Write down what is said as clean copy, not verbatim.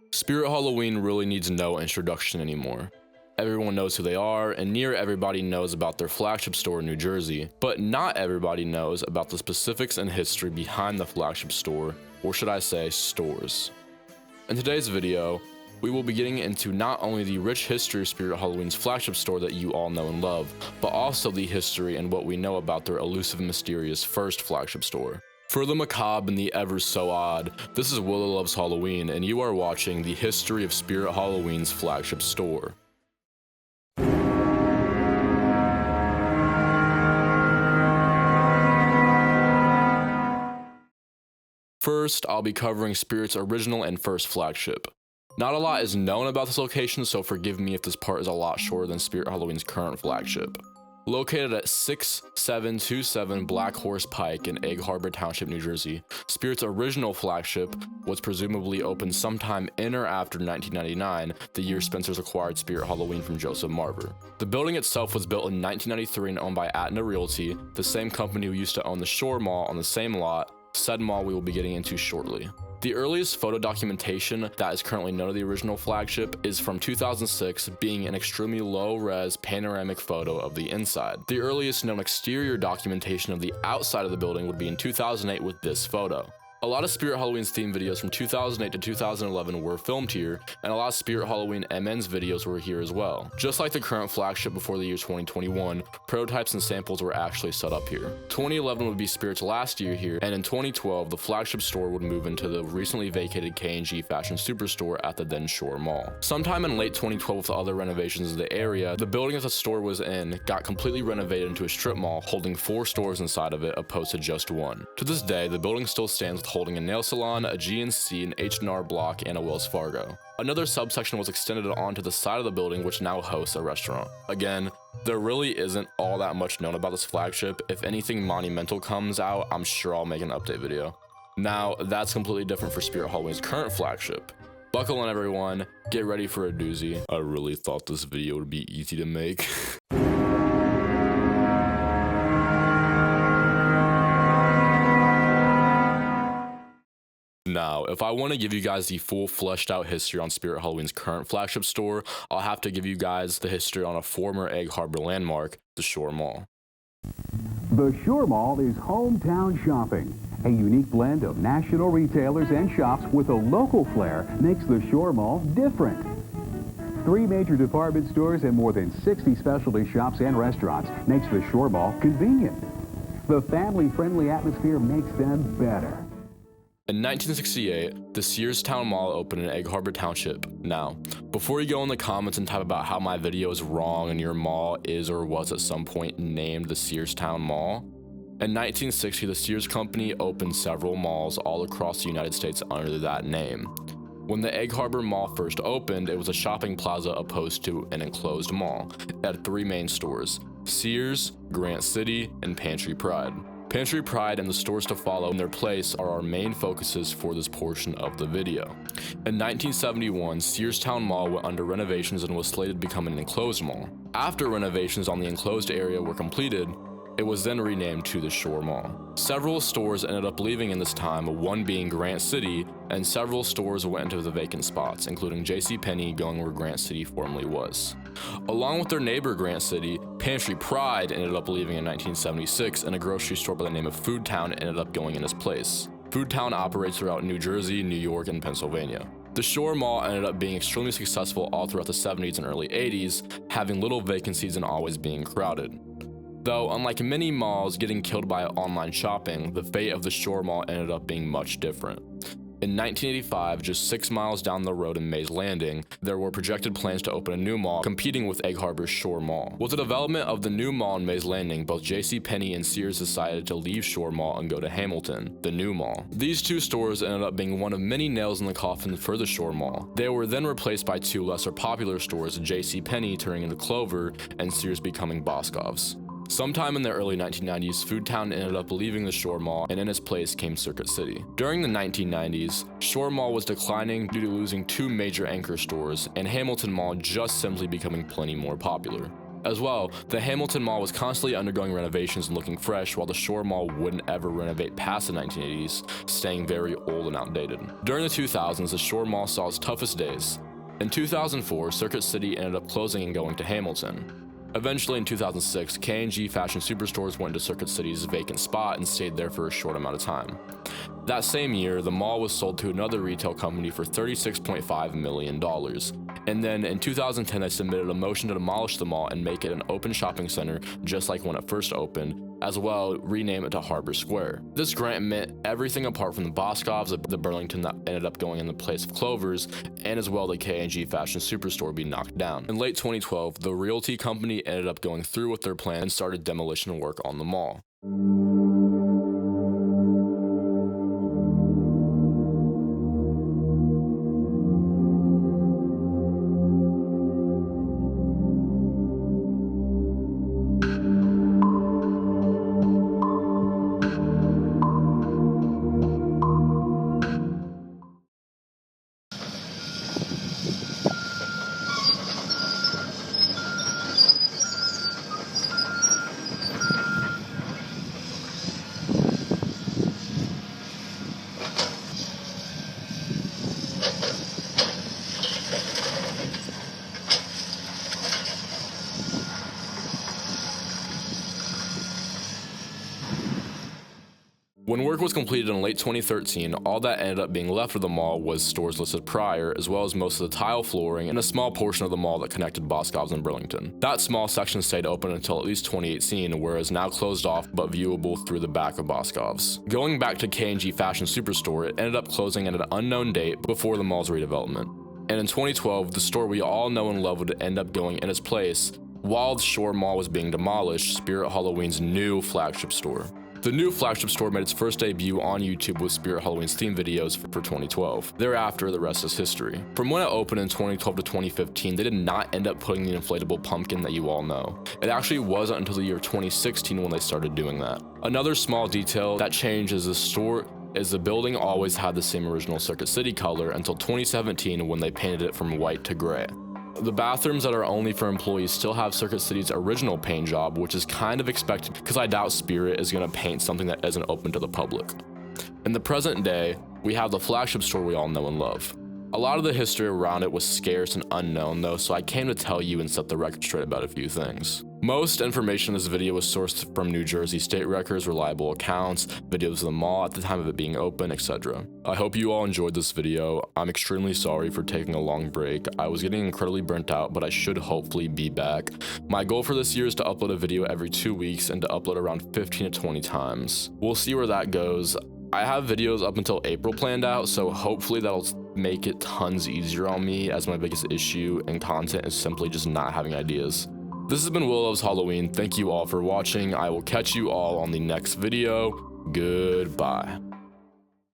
Spirit Halloween really needs no introduction anymore. Everyone knows who they are, and near everybody knows about their flagship store in New Jersey, but not everybody knows about the specifics and history behind the flagship store, or should I say, stores. In today's video, we will be getting into not only the rich history of Spirit Halloween's flagship store that you all know and love, but also the history and what we know about their elusive and mysterious first flagship store. For the macabre and the ever so odd, this is WillowLovesHalloween, and you are watching the history of Spirit Halloween's flagship store. First, I'll be covering Spirit's original and first flagship. Not a lot is known about this location, so forgive me if this part is a lot shorter than Spirit Halloween's current flagship. Located at 6727 Black Horse Pike in Egg Harbor Township, New Jersey, Spirit's original flagship was presumably opened sometime in or after 1999, the year Spencer's acquired Spirit Halloween from Joseph Marver. The building itself was built in 1993 and owned by Aetna Realty, the same company who used to own the Shore Mall on the same lot, said mall we will be getting into shortly. The earliest photo documentation that is currently known of the original flagship is from 2006, being an extremely low-res panoramic photo of the inside. The earliest known exterior documentation of the outside of the building would be in 2008 with this photo. A lot of Spirit Halloween's theme videos from 2008 to 2011 were filmed here, and a lot of Spirit Halloween MN's videos were here as well. Just like the current flagship before the year 2021, prototypes and samples were actually set up here. 2011 would be Spirit's last year here, and in 2012, the flagship store would move into the recently vacated K&G Fashion Superstore at the then Shore Mall. Sometime in late 2012 with other renovations in the area, the building that the store was in got completely renovated into a strip mall, holding 4 stores inside of it opposed to just one. To this day, the building still stands with holding a nail salon, a GNC, an H&R Block, and a Wells Fargo. Another subsection was extended onto the side of the building, which now hosts a restaurant. Again, there really isn't all that much known about this flagship. If anything monumental comes out, I'm sure I'll make an update video. Now, that's completely different for Spirit Halloween's current flagship. Buckle in, everyone. Get ready for a doozy. I really thought this video would be easy to make. Now, if I want to give you guys the full fleshed out history on Spirit Halloween's current flagship store, I'll have to give you guys the history on a former Egg Harbor landmark, the Shore Mall. The Shore Mall is hometown shopping. A unique blend of national retailers and shops with a local flair makes the Shore Mall different. 3 major department stores and more than 60 specialty shops and restaurants makes the Shore Mall convenient. The family-friendly atmosphere makes them better. In 1968, the Sears Town Mall opened in Egg Harbor Township. Now, before you go in the comments and type about how my video is wrong and your mall is or was at some point named the Sears Town Mall, in 1960, the Sears Company opened several malls all across the United States under that name. When the Egg Harbor Mall first opened, it was a shopping plaza opposed to an enclosed mall. It had 3 main stores: Sears, Grant City, and Pantry Pride. Pantry Pride and the stores to follow in their place are our main focuses for this portion of the video. In 1971, Sears Town Mall went under renovations and was slated to become an enclosed mall. After renovations on the enclosed area were completed, it was then renamed to the Shore Mall. Several stores ended up leaving in this time, one being Grant City, and several stores went into the vacant spots, including JCPenney going where Grant City formerly was. Along with their neighbor Grant City, Pantry Pride ended up leaving in 1976, and a grocery store by the name of Food Town ended up going in its place. Food Town operates throughout New Jersey, New York, and Pennsylvania. The Shore Mall ended up being extremely successful all throughout the 70s and early 80s, having little vacancies and always being crowded. Though, unlike many malls getting killed by online shopping, the fate of the Shore Mall ended up being much different. In 1985, just 6 miles down the road in Mays Landing, there were projected plans to open a new mall competing with Egg Harbor's Shore Mall. With the development of the new mall in Mays Landing, both JCPenney and Sears decided to leave Shore Mall and go to Hamilton, the new mall. These 2 stores ended up being one of many nails in the coffin for the Shore Mall. They were then replaced by 2 lesser popular stores, JCPenney turning into Clover and Sears becoming Boscov's. Sometime in the early 1990s, Food Town ended up leaving the Shore Mall, and in its place came Circuit City. During the 1990s, Shore Mall was declining due to losing 2 major anchor stores, and Hamilton Mall just simply becoming plenty more popular. As well, the Hamilton Mall was constantly undergoing renovations and looking fresh, while the Shore Mall wouldn't ever renovate past the 1980s, staying very old and outdated. During the 2000s, the Shore Mall saw its toughest days. In 2004, Circuit City ended up closing and going to Hamilton. Eventually, in 2006, K&G fashion superstores went to Circuit City's vacant spot and stayed there for a short amount of time. That same year, the mall was sold to another retail company for $36.5 million. And then in 2010, they submitted a motion to demolish the mall and make it an open shopping center just like when it first opened, as well rename it to Harbor Square. This grant meant everything apart from the Boscov's, the Burlington that ended up going in the place of Clover's, and as well the K&G fashion superstore be knocked down. In late 2012, the realty company ended up going through with their plan and started demolition work on the mall. When work was completed in late 2013, all that ended up being left of the mall was stores listed prior, as well as most of the tile flooring and a small portion of the mall that connected Boscov's and Burlington. That small section stayed open until at least 2018, whereas now closed off but viewable through the back of Boscov's. Going back to K&G Fashion Superstore, it ended up closing at an unknown date before the mall's redevelopment. And in 2012, the store we all know and love would end up going in its place. While the Shore Mall was being demolished, Spirit Halloween's new flagship store. The new flagship store made its first debut on YouTube with Spirit Halloween's theme videos for 2012. Thereafter, the rest is history. From when it opened in 2012 to 2015, they did not end up putting the inflatable pumpkin that you all know. It actually wasn't until the year 2016 when they started doing that. Another small detail that changed is the building always had the same original Circuit City color until 2017 when they painted it from white to gray. The bathrooms that are only for employees still have Circuit City's original paint job, which is kind of expected because I doubt Spirit is going to paint something that isn't open to the public. In the present day, we have the flagship store we all know and love. A lot of the history around it was scarce and unknown though, so I came to tell you and set the record straight about a few things. Most information in this video was sourced from New Jersey state records, reliable accounts, videos of the mall at the time of it being open, etc. I hope you all enjoyed this video. I'm extremely sorry for taking a long break. I was getting incredibly burnt out, but I should hopefully be back. My goal for this year is to upload a video every 2 weeks and to upload around 15 to 20 times. We'll see where that goes. I have videos up until April planned out, so hopefully that'll make it tons easier on me, as my biggest issue in content is simply just not having ideas. This has been WillowLovesHalloween. Thank you all for watching. I will catch you all on the next video. Goodbye.